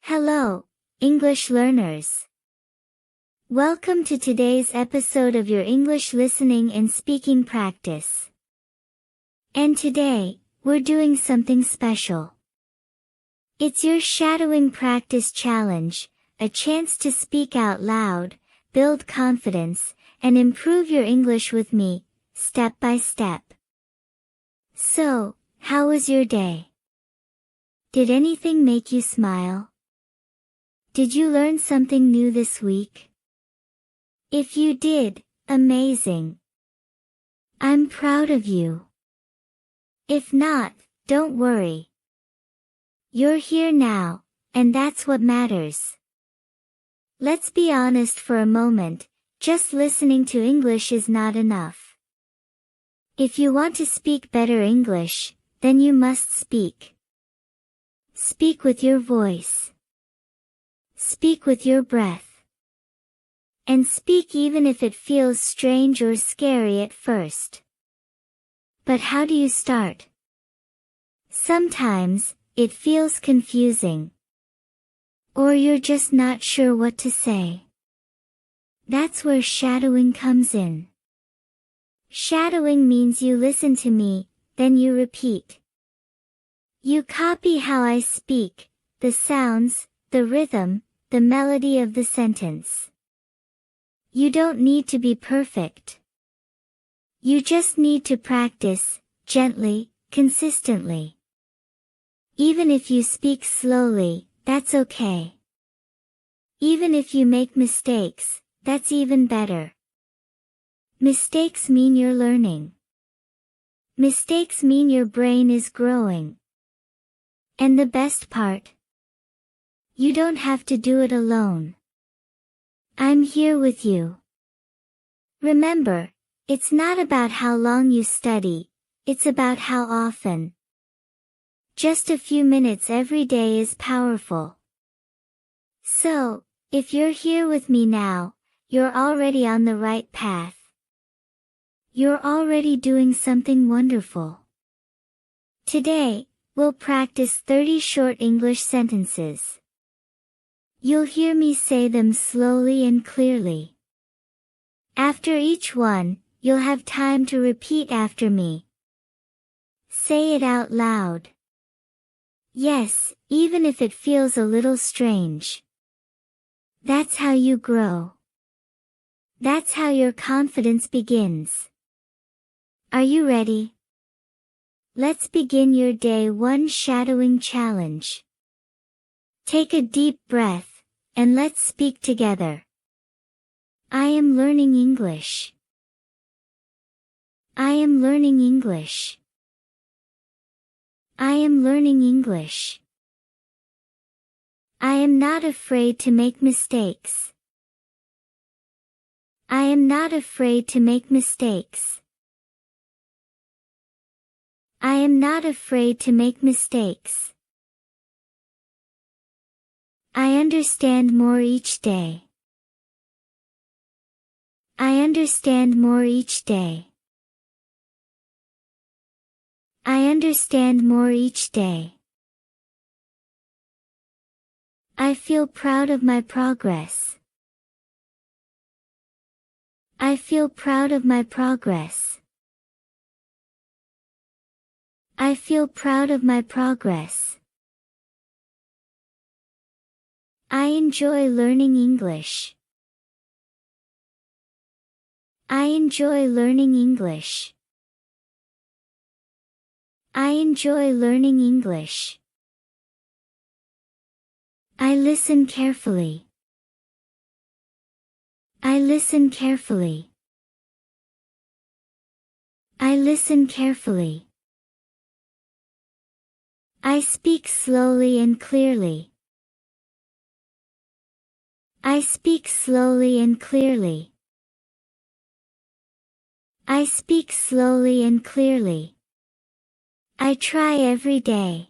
Hello, English learners. Welcome to today's episode of your English listening and speaking practice. And today, we're doing something special. It's your shadowing practice challenge, a chance to speak out loud, build confidence, and improve your English with me, step by step. So, how was your day? Did anything make you smile? Did you learn something new this week? If you did, amazing. I'm proud of you. If not, don't worry. You're here now, and that's what matters. Let's be honest for a moment, just listening to English is not enough. If you want to speak better English, then you must speak. Speak with your voice. Speak with your breath. And speak even if it feels strange or scary at first. But how do you start? Sometimes, it feels confusing. Or you're just not sure what to say. That's where shadowing comes in. Shadowing means you listen to me, then you repeat. You copy how I speak, the sounds, the rhythm, the melody of the sentence. You don't need to be perfect. You just need to practice, gently, consistently. Even if you speak slowly, that's okay. Even if you make mistakes, that's even better. Mistakes mean you're learning. Mistakes mean your brain is growing. And the best part? You don't have to do it alone. I'm here with you. Remember, it's not about how long you study, it's about how often. Just a few minutes every day is powerful. So, if you're here with me now, you're already on the right path. You're already doing something wonderful. Today, we'll practice 30 short English sentences. You'll hear me say them slowly and clearly. After each one, you'll have time to repeat after me. Say it out loud. Yes, even if it feels a little strange. That's how you grow. That's how your confidence begins. Are you ready? Let's begin your day one shadowing challenge. Take a deep breath, and let's speak together. I am learning English. I am learning English. I am learning English. I am not afraid to make mistakes. I am not afraid to make mistakes. I am not afraid to make mistakes. I understand more each day. I understand more each day. I understand more each day. I feel proud of my progress. I feel proud of my progress. I feel proud of my progress. I enjoy learning English. I enjoy learning English. I enjoy learning English. I listen carefully. I listen carefully. I listen carefully. I speak slowly and clearly. I speak slowly and clearly. I speak slowly and clearly. I try every day.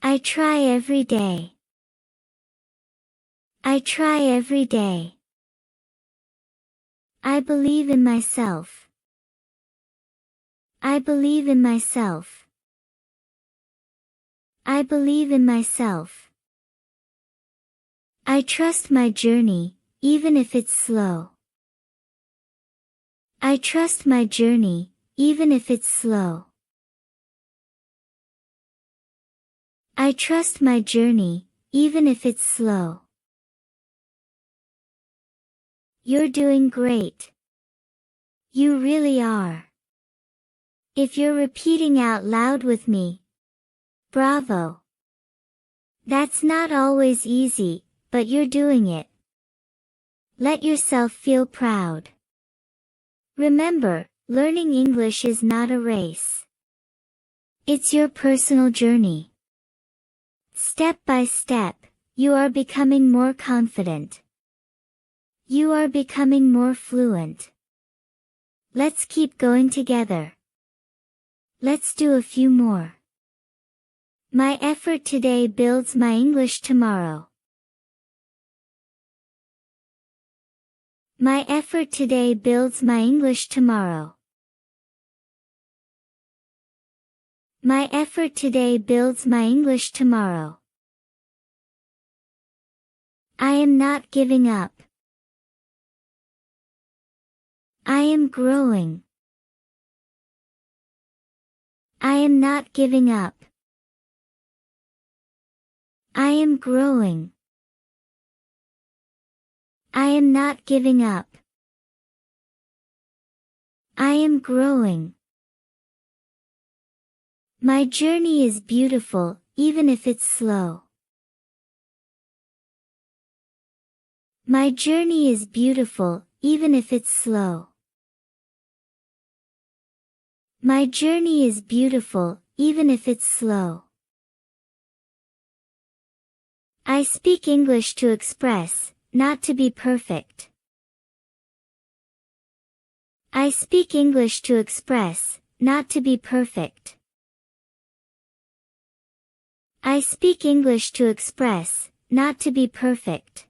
I try every day. I try every day. I believe in myself. I believe in myself. I believe in myself. I trust my journey, even if it's slow. I trust my journey, even if it's slow. I trust my journey, even if it's slow. You're doing great. You really are. If you're repeating out loud with me, bravo. That's not always easy, but you're doing it. Let yourself feel proud. Remember, learning English is not a race. It's your personal journey. Step by step, you are becoming more confident. You are becoming more fluent. Let's keep going together. Let's do a few more. My effort today builds my English tomorrow. My effort today builds my English tomorrow. My effort today builds my English tomorrow. I am not giving up. I am growing. I am not giving up. I am growing. I am not giving up. I am growing. My journey is beautiful, even if it's slow. My journey is beautiful, even if it's slow. My journey is beautiful, even if it's slow. I speak English to express, not to be perfect. I speak English to express, not to be perfect. I speak English to express, not to be perfect.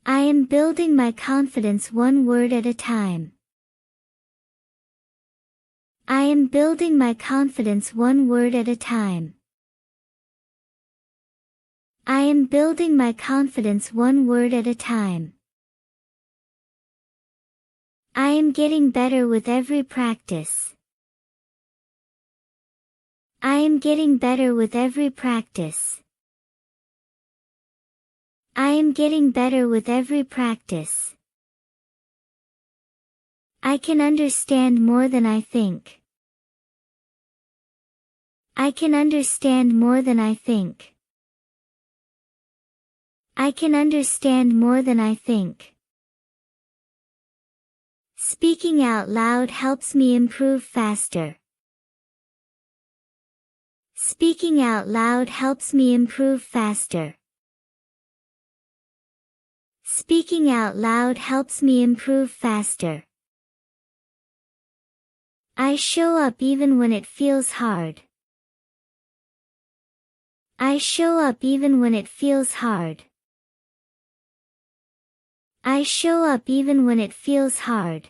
I am building my confidence one word at a time. I am building my confidence one word at a time. I am building my confidence one word at a time. I am getting better with every practice. I am getting better with every practice. I am getting better with every practice. I can understand more than I think. I can understand more than I think. I can understand more than I think. Speaking out loud helps me improve faster. Speaking out loud helps me improve faster. Speaking out loud helps me improve faster. I show up even when it feels hard. I show up even when it feels hard. I show up even when it feels hard.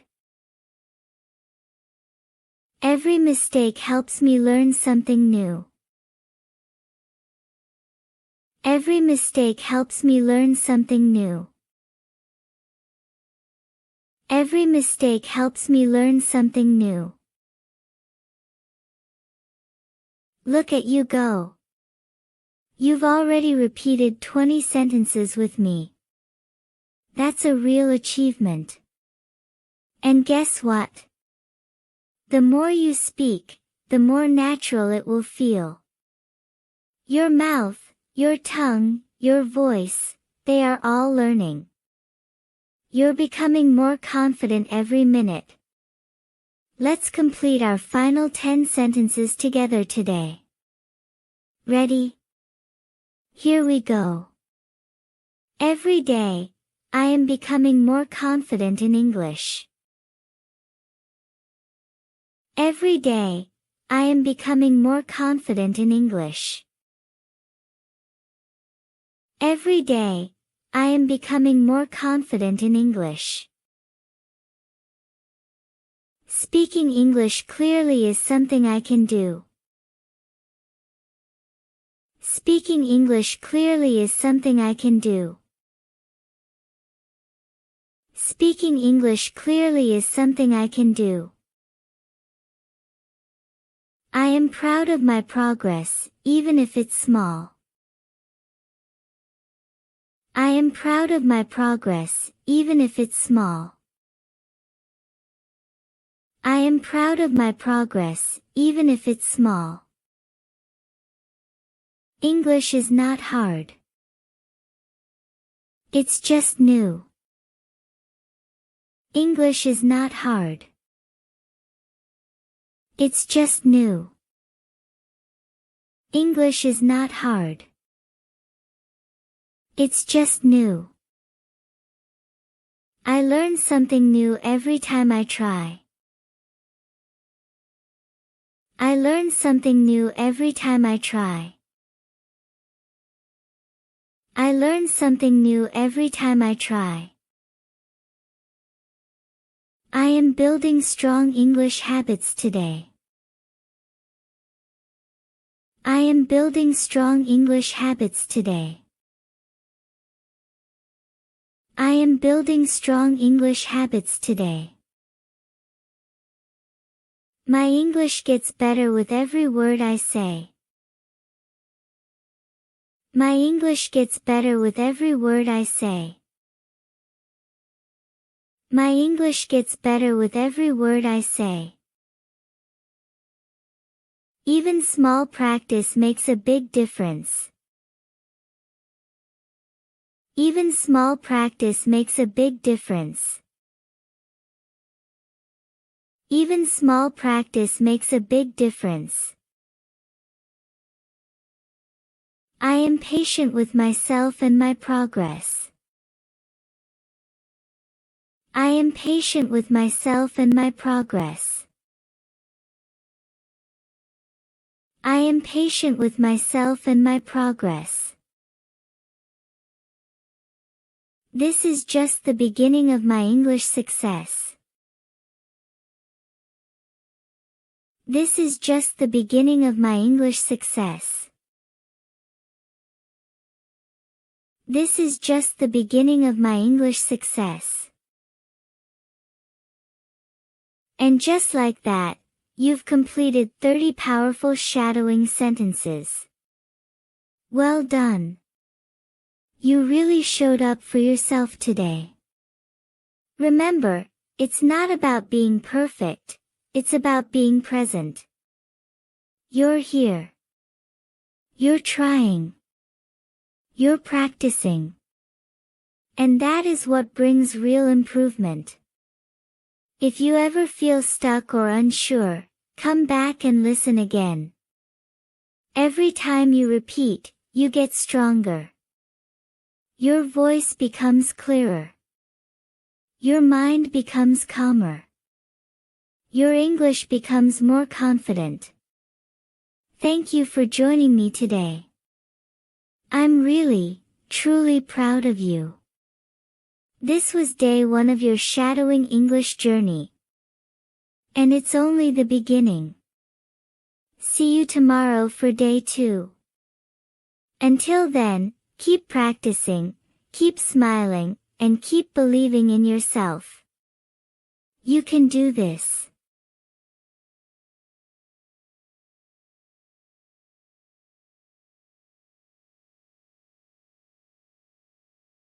Every mistake helps me learn something new. Every mistake helps me learn something new. Every mistake helps me learn something new. Look at you go. You've already repeated 20 sentences with me. That's a real achievement. And guess what? The more you speak, the more natural it will feel. Your mouth, your tongue, your voice, they are all learning. You're becoming more confident every minute. Let's complete our final 10 sentences together today. Ready? Here we go. Every day, I am becoming more confident in English. Every day, I am becoming more confident in English. Every day, I am becoming more confident in English. Speaking English clearly is something I can do. Speaking English clearly is something I can do. Speaking English clearly is something I can do. I am proud of my progress, even if it's small. I am proud of my progress, even if it's small. I am proud of my progress, even if it's small. English is not hard. It's just new. English is not hard. It's just new. English is not hard. It's just new. I learn something new every time I try. I learn something new every time I try. I learn something new every time I try. I am building strong English habits today. I am building strong English habits today. I am building strong English habits today. My English gets better with every word I say. My English gets better with every word I say. My English gets better with every word I say. Even small practice makes a big difference. Even small practice makes a big difference. Even small practice makes a big difference. I am patient with myself and my progress. I am patient with myself and my progress. I am patient with myself and my progress. This is just the beginning of my English success. This is just the beginning of my English success. This is just the beginning of my English success. And just like that, you've completed 30 powerful shadowing sentences. Well done. You really showed up for yourself today. Remember, it's not about being perfect, it's about being present. You're here. You're trying. You're practicing. And that is what brings real improvement. If you ever feel stuck or unsure, come back and listen again. Every time you repeat, you get stronger. Your voice becomes clearer. Your mind becomes calmer. Your English becomes more confident. Thank you for joining me today. I'm really, truly proud of you. This was day 1 of your shadowing English journey. And it's only the beginning. See you tomorrow for day 2. Until then, keep practicing, keep smiling, and keep believing in yourself. You can do this.